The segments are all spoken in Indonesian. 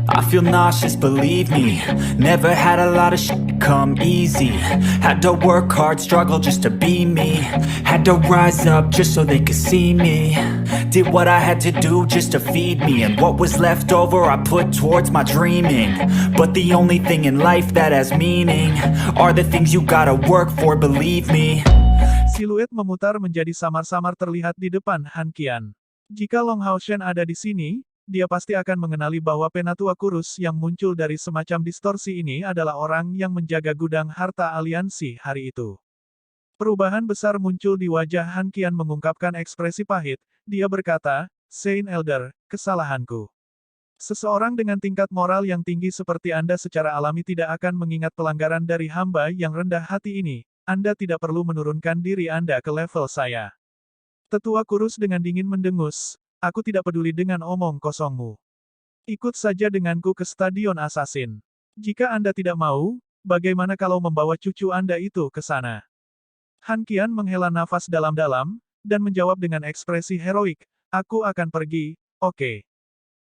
I feel nauseous, believe me. Never had a lot of shit come easy. Had to work hard, struggle just to be me. Had to rise up just so they could see me. Did what I had to do just to feed me. And what was left over I put towards my dreaming. But the only thing in life that has meaning are the things you gotta work for, believe me. Siluet memutar menjadi samar-samar terlihat di depan Han Qian. Jika Long Haoshen ada di sini, dia pasti akan mengenali bahwa Penatua Kurus yang muncul dari semacam distorsi ini adalah orang yang menjaga gudang harta aliansi hari itu. Perubahan besar muncul di wajah Han Qian mengungkapkan ekspresi pahit, dia berkata, Saint Elder, kesalahanku. Seseorang dengan tingkat moral yang tinggi seperti Anda secara alami tidak akan mengingat pelanggaran dari hamba yang rendah hati ini. Anda tidak perlu menurunkan diri Anda ke level saya. Tetua Kurus dengan dingin mendengus, aku tidak peduli dengan omong kosongmu. Ikut saja denganku ke Stadion Assassin. Jika Anda tidak mau, bagaimana kalau membawa cucu Anda itu ke sana? Han Qian menghela nafas dalam-dalam, dan menjawab dengan ekspresi heroik, aku akan pergi, oke.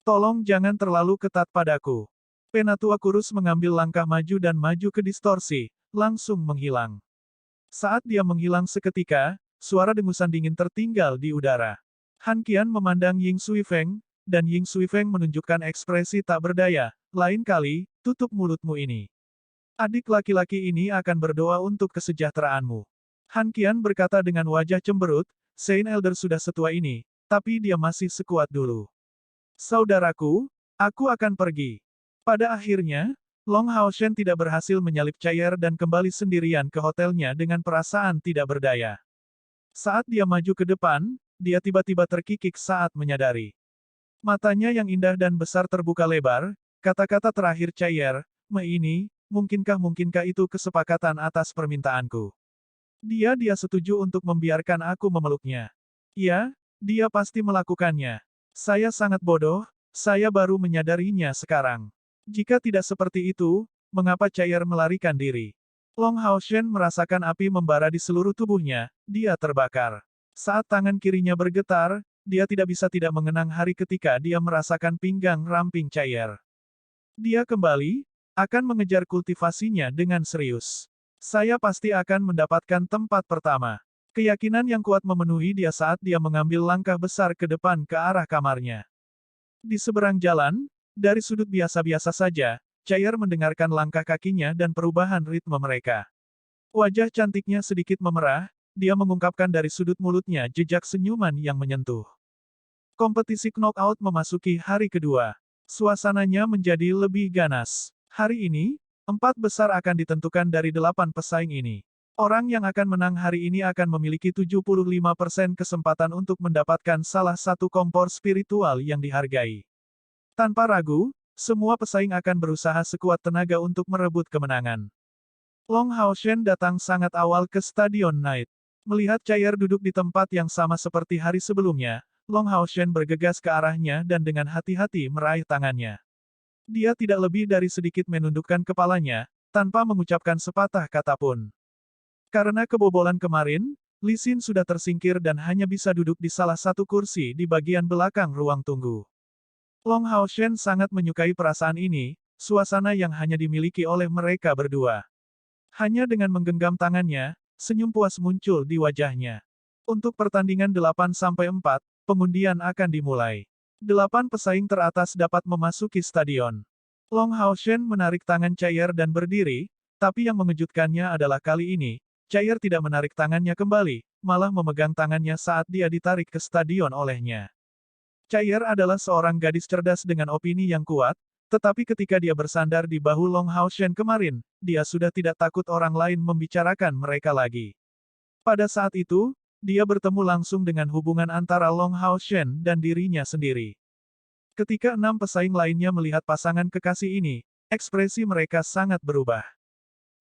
Tolong jangan terlalu ketat padaku. Penatua Kurus mengambil langkah maju dan maju ke distorsi, langsung menghilang. Saat dia menghilang seketika, suara dengusan dingin tertinggal di udara. Han Qian memandang Ying Suifeng, dan Ying Suifeng menunjukkan ekspresi tak berdaya, lain kali, tutup mulutmu ini. Adik laki-laki ini akan berdoa untuk kesejahteraanmu. Han Qian berkata dengan wajah cemberut, Saint Elder sudah setua ini, tapi dia masih sekuat dulu. Saudaraku, aku akan pergi. Pada akhirnya, Long Haoshen tidak berhasil menyalip Chair dan kembali sendirian ke hotelnya dengan perasaan tidak berdaya. Saat dia maju ke depan, dia tiba-tiba terkikik saat menyadari. Matanya yang indah dan besar terbuka lebar, kata-kata terakhir Chair, ini, mungkinkah itu kesepakatan atas permintaanku. Dia setuju untuk membiarkan aku memeluknya. Ya, dia pasti melakukannya. Saya sangat bodoh, saya baru menyadarinya sekarang. Jika tidak seperti itu, mengapa Chair melarikan diri? Long Haoshen merasakan api membara di seluruh tubuhnya, dia terbakar. Saat tangan kirinya bergetar, dia tidak bisa tidak mengenang hari ketika dia merasakan pinggang ramping Chair. Dia kembali, akan mengejar kultivasinya dengan serius. Saya pasti akan mendapatkan tempat pertama. Keyakinan yang kuat memenuhi dia saat dia mengambil langkah besar ke depan ke arah kamarnya. Di seberang jalan, dari sudut biasa-biasa saja, Chair mendengarkan langkah kakinya dan perubahan ritme mereka. Wajah cantiknya sedikit memerah, dia mengungkapkan dari sudut mulutnya jejak senyuman yang menyentuh. Kompetisi knockout memasuki hari kedua. Suasananya menjadi lebih ganas. Hari ini, 4 besar akan ditentukan dari 8 pesaing ini. Orang yang akan menang hari ini akan memiliki 75% kesempatan untuk mendapatkan salah satu kompor spiritual yang dihargai. Tanpa ragu, semua pesaing akan berusaha sekuat tenaga untuk merebut kemenangan. Long Haoshen datang sangat awal ke Stadion Night. Melihat Chair duduk di tempat yang sama seperti hari sebelumnya, Long Haoshen bergegas ke arahnya dan dengan hati-hati meraih tangannya. Dia tidak lebih dari sedikit menundukkan kepalanya, tanpa mengucapkan sepatah kata pun. Karena kebobolan kemarin, Li Xin sudah tersingkir dan hanya bisa duduk di salah satu kursi di bagian belakang ruang tunggu. Long Haoshen sangat menyukai perasaan ini, suasana yang hanya dimiliki oleh mereka berdua. Hanya dengan menggenggam tangannya, senyum puas muncul di wajahnya. Untuk pertandingan 8-4, pengundian akan dimulai. 8 pesaing teratas dapat memasuki stadion. Long Haoshen menarik tangan Chair dan berdiri, tapi yang mengejutkannya adalah kali ini, Chair tidak menarik tangannya kembali, malah memegang tangannya saat dia ditarik ke stadion olehnya. Chair adalah seorang gadis cerdas dengan opini yang kuat, tetapi ketika dia bersandar di bahu Long Haoshen kemarin, dia sudah tidak takut orang lain membicarakan mereka lagi. Pada saat itu, dia bertemu langsung dengan hubungan antara Long Haoshen dan dirinya sendiri. Ketika 6 pesaing lainnya melihat pasangan kekasih ini, ekspresi mereka sangat berubah.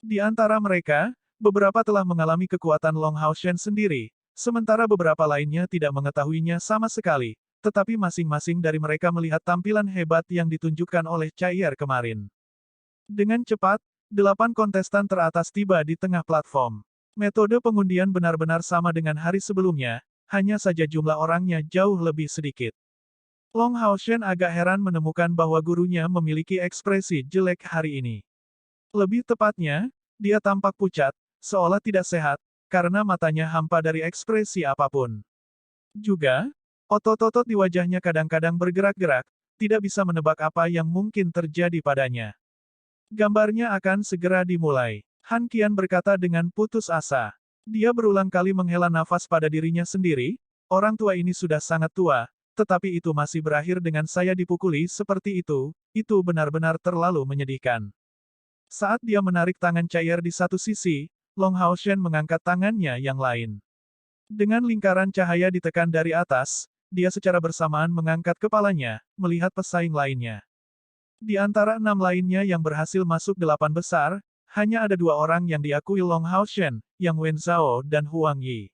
Di antara mereka, beberapa telah mengalami kekuatan Long Haoshen sendiri, sementara beberapa lainnya tidak mengetahuinya sama sekali. Tetapi masing-masing dari mereka melihat tampilan hebat yang ditunjukkan oleh Chair kemarin. Dengan cepat, 8 kontestan teratas tiba di tengah platform. Metode pengundian benar-benar sama dengan hari sebelumnya, hanya saja jumlah orangnya jauh lebih sedikit. Long Haoshen agak heran menemukan bahwa gurunya memiliki ekspresi jelek hari ini. Lebih tepatnya, dia tampak pucat, seolah tidak sehat, karena matanya hampa dari ekspresi apapun. Juga, otot-otot di wajahnya kadang-kadang bergerak-gerak, tidak bisa menebak apa yang mungkin terjadi padanya. Gambarnya akan segera dimulai. Han Qian berkata dengan putus asa. Dia berulang kali menghela nafas pada dirinya sendiri, orang tua ini sudah sangat tua, tetapi itu masih berakhir dengan saya dipukuli seperti itu benar-benar terlalu menyedihkan. Saat dia menarik tangan cair di satu sisi, Long Haoshen mengangkat tangannya yang lain. Dengan lingkaran cahaya ditekan dari atas, dia secara bersamaan mengangkat kepalanya, melihat pesaing lainnya. Di antara 6 lainnya yang berhasil masuk 8 besar, hanya ada 2 orang yang diakui Long Haoshen, Yang Wenzhao dan Huang Yi.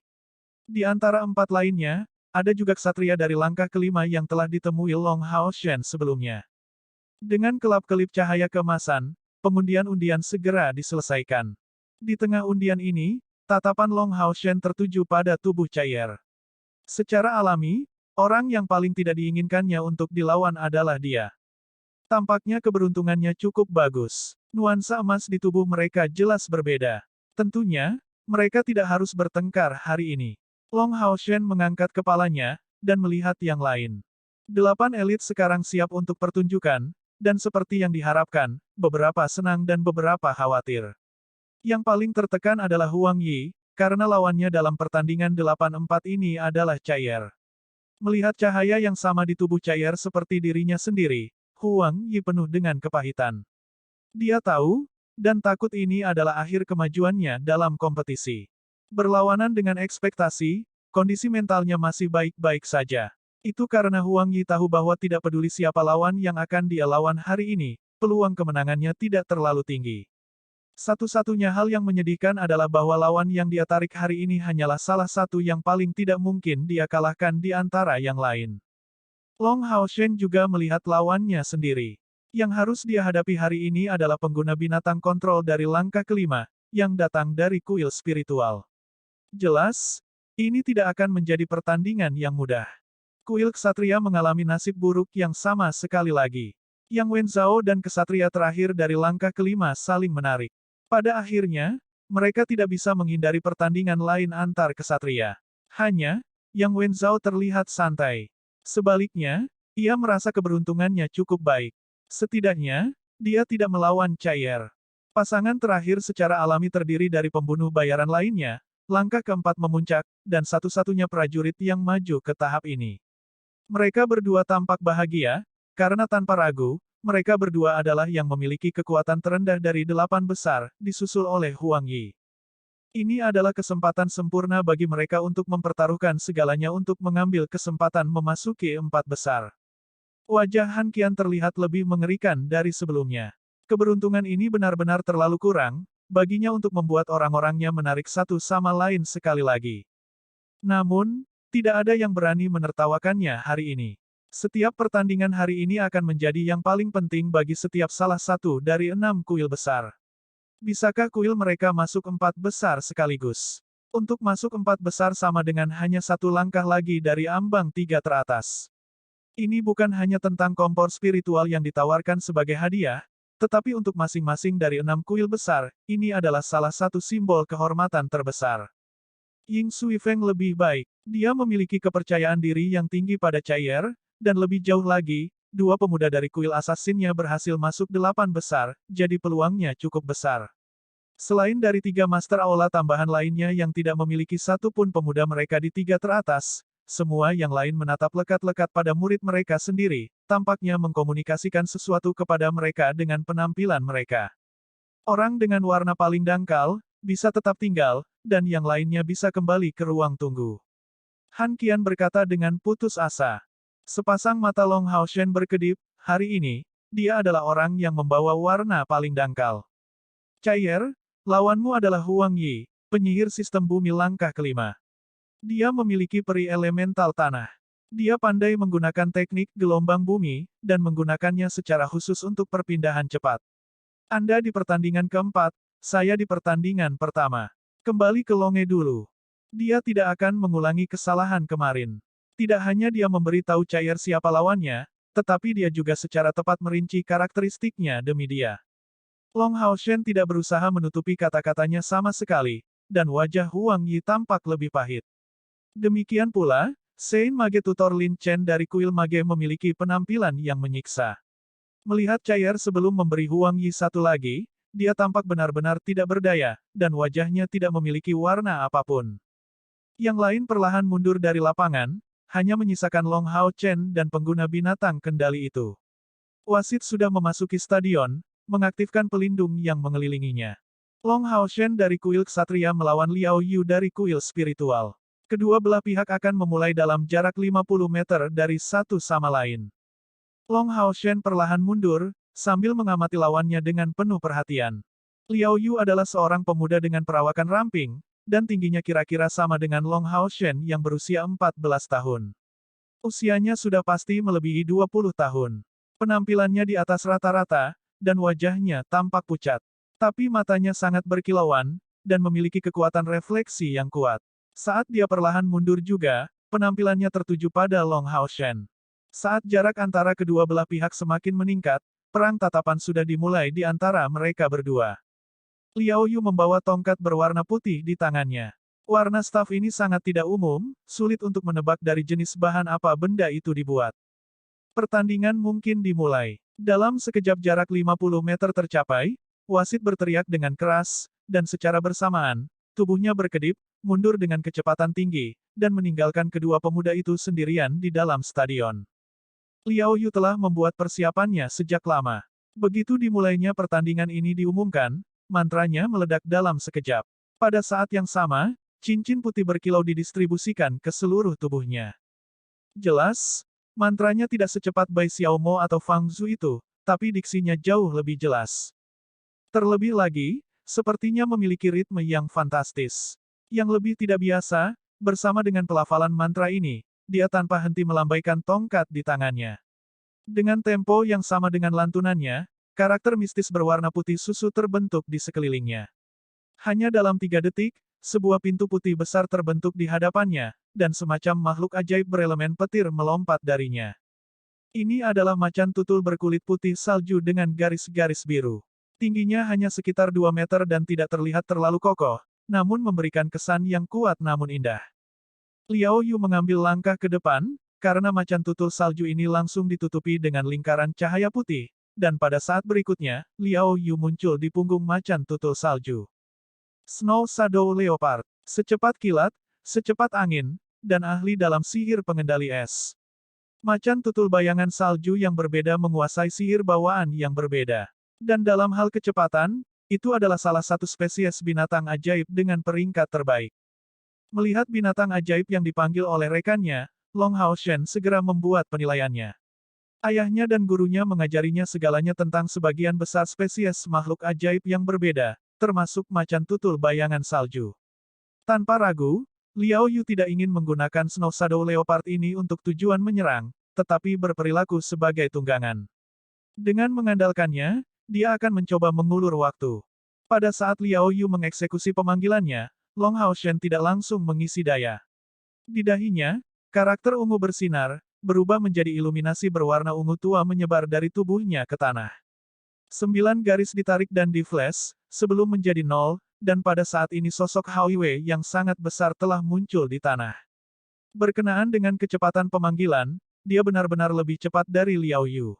Di antara 4 lainnya, ada juga ksatria dari langkah kelima yang telah ditemui Long Haoshen sebelumnya. Dengan kelap-kelip cahaya keemasan, pengundian-undian segera diselesaikan. Di tengah undian ini, tatapan Long Haoshen tertuju pada tubuh cair. Secara alami, orang yang paling tidak diinginkannya untuk dilawan adalah dia. Tampaknya keberuntungannya cukup bagus. Nuansa emas di tubuh mereka jelas berbeda. Tentunya, mereka tidak harus bertengkar hari ini. Long Haoshen mengangkat kepalanya, dan melihat yang lain. 8 elit sekarang siap untuk pertunjukan, dan seperti yang diharapkan, beberapa senang dan beberapa khawatir. Yang paling tertekan adalah Huang Yi, karena lawannya dalam pertandingan 8-4 ini adalah cair. Melihat cahaya yang sama di tubuh cair seperti dirinya sendiri, Huang Yi penuh dengan kepahitan. Dia tahu, dan takut ini adalah akhir kemajuannya dalam kompetisi. Berlawanan dengan ekspektasi, kondisi mentalnya masih baik-baik saja. Itu karena Huang Yi tahu bahwa tidak peduli siapa lawan yang akan dia lawan hari ini, peluang kemenangannya tidak terlalu tinggi. Satu-satunya hal yang menyedihkan adalah bahwa lawan yang dia tarik hari ini hanyalah salah satu yang paling tidak mungkin dia kalahkan di antara yang lain. Long Haoshen juga melihat lawannya sendiri. Yang harus dia hadapi hari ini adalah pengguna binatang kontrol dari langkah kelima, yang datang dari kuil spiritual. Jelas, ini tidak akan menjadi pertandingan yang mudah. Kuil Ksatria mengalami nasib buruk yang sama sekali lagi. Yang Wenzhao dan Ksatria terakhir dari langkah kelima saling menarik. Pada akhirnya, mereka tidak bisa menghindari pertandingan lain antar Ksatria. Hanya, Yang Wenzhao terlihat santai. Sebaliknya, ia merasa keberuntungannya cukup baik. Setidaknya, dia tidak melawan cair. Pasangan terakhir secara alami terdiri dari pembunuh bayaran lainnya, langkah keempat memuncak, dan satu-satunya prajurit yang maju ke tahap ini. Mereka berdua tampak bahagia, karena tanpa ragu, mereka berdua adalah yang memiliki kekuatan terendah dari 8 besar, disusul oleh Huang Yi. Ini adalah kesempatan sempurna bagi mereka untuk mempertaruhkan segalanya untuk mengambil kesempatan memasuki 4 besar. Wajah Han Qian terlihat lebih mengerikan dari sebelumnya. Keberuntungan ini benar-benar terlalu kurang, baginya untuk membuat orang-orangnya menarik satu sama lain sekali lagi. Namun, tidak ada yang berani menertawakannya hari ini. Setiap pertandingan hari ini akan menjadi yang paling penting bagi setiap salah satu dari 6 kuil besar. Bisakah kuil mereka masuk 4 besar sekaligus? Untuk masuk 4 besar sama dengan hanya satu langkah lagi dari ambang 3 teratas. Ini bukan hanya tentang kompor spiritual yang ditawarkan sebagai hadiah, tetapi untuk masing-masing dari 6 kuil besar, ini adalah salah satu simbol kehormatan terbesar. Ying Sui Feng lebih baik. Dia memiliki kepercayaan diri yang tinggi pada cair, dan lebih jauh lagi, 2 pemuda dari kuil asasinnya berhasil masuk 8 besar, jadi peluangnya cukup besar. Selain dari 3 master aula tambahan lainnya yang tidak memiliki satu pun pemuda mereka di 3 teratas, semua yang lain menatap lekat-lekat pada murid mereka sendiri, tampaknya mengkomunikasikan sesuatu kepada mereka dengan penampilan mereka. Orang dengan warna paling dangkal, bisa tetap tinggal, dan yang lainnya bisa kembali ke ruang tunggu. Han Qian berkata dengan putus asa. Sepasang mata Long Haoshen berkedip, hari ini, dia adalah orang yang membawa warna paling dangkal. Cair, lawanmu adalah Huang Yi, penyihir sistem bumi langkah kelima. Dia memiliki peri elemental tanah. Dia pandai menggunakan teknik gelombang bumi, dan menggunakannya secara khusus untuk perpindahan cepat. Anda di pertandingan keempat, saya di pertandingan pertama. Kembali ke Longe dulu. Dia tidak akan mengulangi kesalahan kemarin. Tidak hanya dia memberi tahu Cair siapa lawannya, tetapi dia juga secara tepat merinci karakteristiknya demi dia. Long Haoshen tidak berusaha menutupi kata-katanya sama sekali, dan wajah Huang Yi tampak lebih pahit. Demikian pula, Saint Mage Tutor Lin Chen dari kuil mage memiliki penampilan yang menyiksa. Melihat Cair sebelum memberi Huang Yi satu lagi, dia tampak benar-benar tidak berdaya, dan wajahnya tidak memiliki warna apapun. Yang lain perlahan mundur dari lapangan, hanya menyisakan Long Hao Chen dan pengguna binatang kendali itu. Wasit sudah memasuki stadion, mengaktifkan pelindung yang mengelilinginya. Long Hao Shen dari kuil ksatria melawan Liao Yu dari kuil spiritual. Kedua belah pihak akan memulai dalam jarak 50 meter dari satu sama lain. Long Hao Shen perlahan mundur, sambil mengamati lawannya dengan penuh perhatian. Liao Yu adalah seorang pemuda dengan perawakan ramping, dan tingginya kira-kira sama dengan Long Hao Shen yang berusia 14 tahun. Usianya sudah pasti melebihi 20 tahun. Penampilannya di atas rata-rata, dan wajahnya tampak pucat. Tapi matanya sangat berkilauan, dan memiliki kekuatan refleksi yang kuat. Saat dia perlahan mundur juga, penampilannya tertuju pada Long Hao Shen. Saat jarak antara kedua belah pihak semakin meningkat, perang tatapan sudah dimulai di antara mereka berdua. Liao Yu membawa tongkat berwarna putih di tangannya. Warna staf ini sangat tidak umum, sulit untuk menebak dari jenis bahan apa benda itu dibuat. Pertandingan mungkin dimulai. Dalam sekejap jarak 50 meter tercapai, wasit berteriak dengan keras, dan secara bersamaan, tubuhnya berkedip, mundur dengan kecepatan tinggi, dan meninggalkan kedua pemuda itu sendirian di dalam stadion. Liao Yu telah membuat persiapannya sejak lama. Begitu dimulainya pertandingan ini diumumkan, mantranya meledak dalam sekejap. Pada saat yang sama, cincin putih berkilau didistribusikan ke seluruh tubuhnya. Jelas, mantranya tidak secepat Bai Xiaomo atau Fang Zhu itu, tapi diksinya jauh lebih jelas. Terlebih lagi, sepertinya memiliki ritme yang fantastis. Yang lebih tidak biasa, bersama dengan pelafalan mantra ini, dia tanpa henti melambaikan tongkat di tangannya. Dengan tempo yang sama dengan lantunannya, karakter mistis berwarna putih susu terbentuk di sekelilingnya. Hanya dalam 3 detik, sebuah pintu putih besar terbentuk di hadapannya, dan semacam makhluk ajaib berelemen petir melompat darinya. Ini adalah macan tutul berkulit putih salju dengan garis-garis biru. Tingginya hanya sekitar 2 meter dan tidak terlihat terlalu kokoh, namun memberikan kesan yang kuat namun indah. Liao Yu mengambil langkah ke depan, karena macan tutul salju ini langsung ditutupi dengan lingkaran cahaya putih, dan pada saat berikutnya, Liao Yu muncul di punggung macan tutul salju. Snow Shadow Leopard. Secepat kilat, secepat angin, dan ahli dalam sihir pengendali es. Macan tutul bayangan salju yang berbeda menguasai sihir bawaan yang berbeda. Dan dalam hal kecepatan, itu adalah salah satu spesies binatang ajaib dengan peringkat terbaik. Melihat binatang ajaib yang dipanggil oleh rekannya, Long Hao Shen segera membuat penilaiannya. Ayahnya dan gurunya mengajarinya segalanya tentang sebagian besar spesies makhluk ajaib yang berbeda, termasuk macan tutul bayangan salju. Tanpa ragu, Liao Yu tidak ingin menggunakan Snow Shadow Leopard ini untuk tujuan menyerang, tetapi berperilaku sebagai tunggangan. Dengan mengandalkannya, dia akan mencoba mengulur waktu. Pada saat Liao Yu mengeksekusi pemanggilannya, Long Hao Shen tidak langsung mengisi daya. Di dahinya, karakter ungu bersinar, berubah menjadi iluminasi berwarna ungu tua menyebar dari tubuhnya ke tanah. 9 garis ditarik dan di-flash, sebelum menjadi 0, dan pada saat ini sosok Hao Wei yang sangat besar telah muncul di tanah. Berkenaan dengan kecepatan pemanggilan, dia benar-benar lebih cepat dari Liao Yu.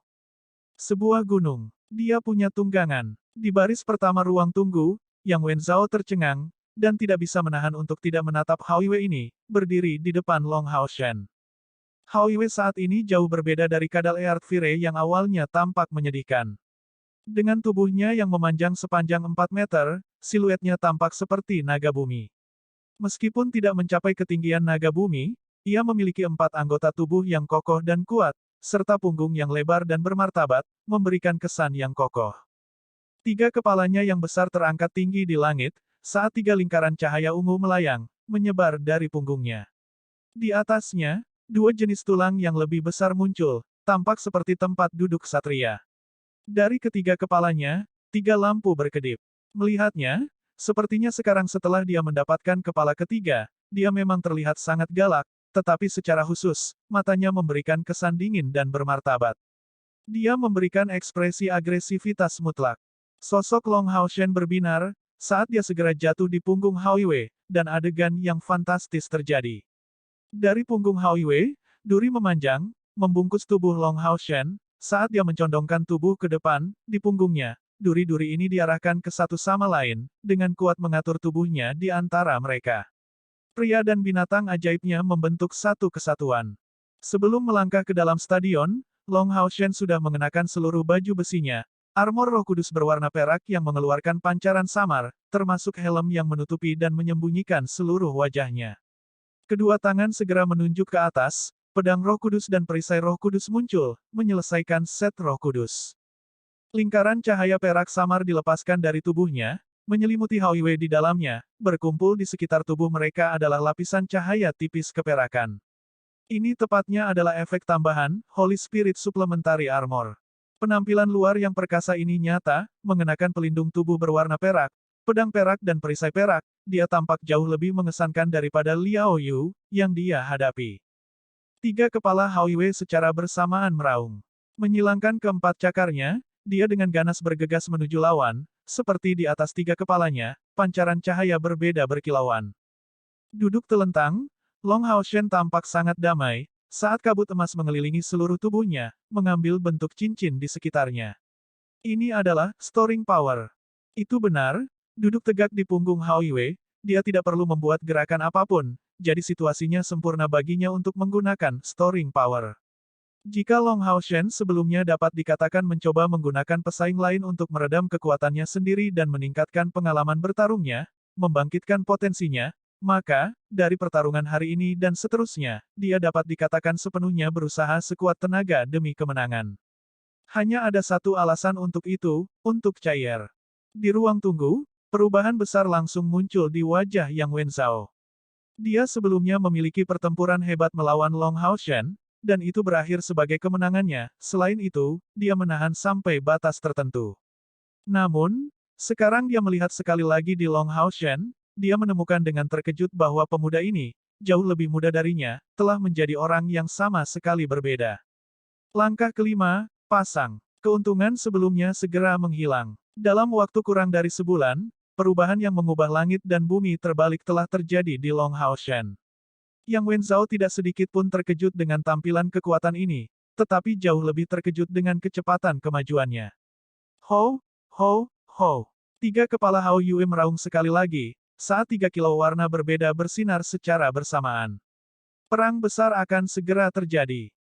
Sebuah gunung. Dia punya tunggangan. Di baris pertama ruang tunggu, Yang Wenzhao tercengang, dan tidak bisa menahan untuk tidak menatap Hao Wei ini, berdiri di depan Long Hao Shen. Hao Wei saat ini jauh berbeda dari kadal Earth Fire yang awalnya tampak menyedihkan. Dengan tubuhnya yang memanjang sepanjang 4 meter, siluetnya tampak seperti naga bumi. Meskipun tidak mencapai ketinggian naga bumi, ia memiliki 4 anggota tubuh yang kokoh dan kuat, serta punggung yang lebar dan bermartabat, memberikan kesan yang kokoh. 3 kepalanya yang besar terangkat tinggi di langit, saat 3 lingkaran cahaya ungu melayang, menyebar dari punggungnya. Di atasnya, 2 jenis tulang yang lebih besar muncul, tampak seperti tempat duduk satria. Dari ketiga kepalanya, 3 lampu berkedip. Melihatnya, sepertinya sekarang setelah dia mendapatkan kepala ketiga, dia memang terlihat sangat galak, tetapi secara khusus, matanya memberikan kesan dingin dan bermartabat. Dia memberikan ekspresi agresivitas mutlak. Sosok Long Haoshen berbinar, saat dia segera jatuh di punggung Hao Yue, dan adegan yang fantastis terjadi. Dari punggung Hao Yue, duri memanjang, membungkus tubuh Long Haoshen, saat dia mencondongkan tubuh ke depan, di punggungnya, duri-duri ini diarahkan ke satu sama lain, dengan kuat mengatur tubuhnya di antara mereka. Pria dan binatang ajaibnya membentuk satu kesatuan. Sebelum melangkah ke dalam stadion, Long Haoshen sudah mengenakan seluruh baju besinya, armor Roh Kudus berwarna perak yang mengeluarkan pancaran samar, termasuk helm yang menutupi dan menyembunyikan seluruh wajahnya. Kedua tangan segera menunjuk ke atas, pedang Roh Kudus dan perisai Roh Kudus muncul, menyelesaikan set Roh Kudus. Lingkaran cahaya perak samar dilepaskan dari tubuhnya, menyelimuti Hao Yue di dalamnya, berkumpul di sekitar tubuh mereka adalah lapisan cahaya tipis keperakan. Ini tepatnya adalah efek tambahan, Holy Spirit Supplementary Armor. Penampilan luar yang perkasa ini nyata, mengenakan pelindung tubuh berwarna perak, pedang perak dan perisai perak, dia tampak jauh lebih mengesankan daripada Liao Yu, yang dia hadapi. Tiga kepala Hao Yue secara bersamaan meraung. Menyilangkan keempat cakarnya, dia dengan ganas bergegas menuju lawan, seperti di atas tiga kepalanya, pancaran cahaya berbeda berkilauan. Duduk telentang, Long Haoshen tampak sangat damai, saat kabut emas mengelilingi seluruh tubuhnya, mengambil bentuk cincin di sekitarnya. Ini adalah storing power. Itu benar, duduk tegak di punggung Hao Yue, dia tidak perlu membuat gerakan apapun, jadi situasinya sempurna baginya untuk menggunakan storing power. Jika Long Haoshen sebelumnya dapat dikatakan mencoba menggunakan pesaing lain untuk meredam kekuatannya sendiri dan meningkatkan pengalaman bertarungnya, membangkitkan potensinya, maka, dari pertarungan hari ini dan seterusnya, dia dapat dikatakan sepenuhnya berusaha sekuat tenaga demi kemenangan. Hanya ada satu alasan untuk itu, untuk cair. Di ruang tunggu, perubahan besar langsung muncul di wajah Yang Wenzhao. Dia sebelumnya memiliki pertempuran hebat melawan Long Haoshen, dan itu berakhir sebagai kemenangannya, selain itu, dia menahan sampai batas tertentu. Namun, sekarang dia melihat sekali lagi di Long Haoshen, dia menemukan dengan terkejut bahwa pemuda ini, jauh lebih muda darinya, telah menjadi orang yang sama sekali berbeda. Langkah kelima, pasang. Keuntungan sebelumnya segera menghilang. Dalam waktu kurang dari sebulan, perubahan yang mengubah langit dan bumi terbalik telah terjadi di Long Haoshen. Yang Wenzhao tidak sedikit pun terkejut dengan tampilan kekuatan ini, tetapi jauh lebih terkejut dengan kecepatan kemajuannya. Ho, ho, ho. Tiga kepala Hao Yue meraung sekali lagi, saat tiga kilau warna berbeda bersinar secara bersamaan. Perang besar akan segera terjadi.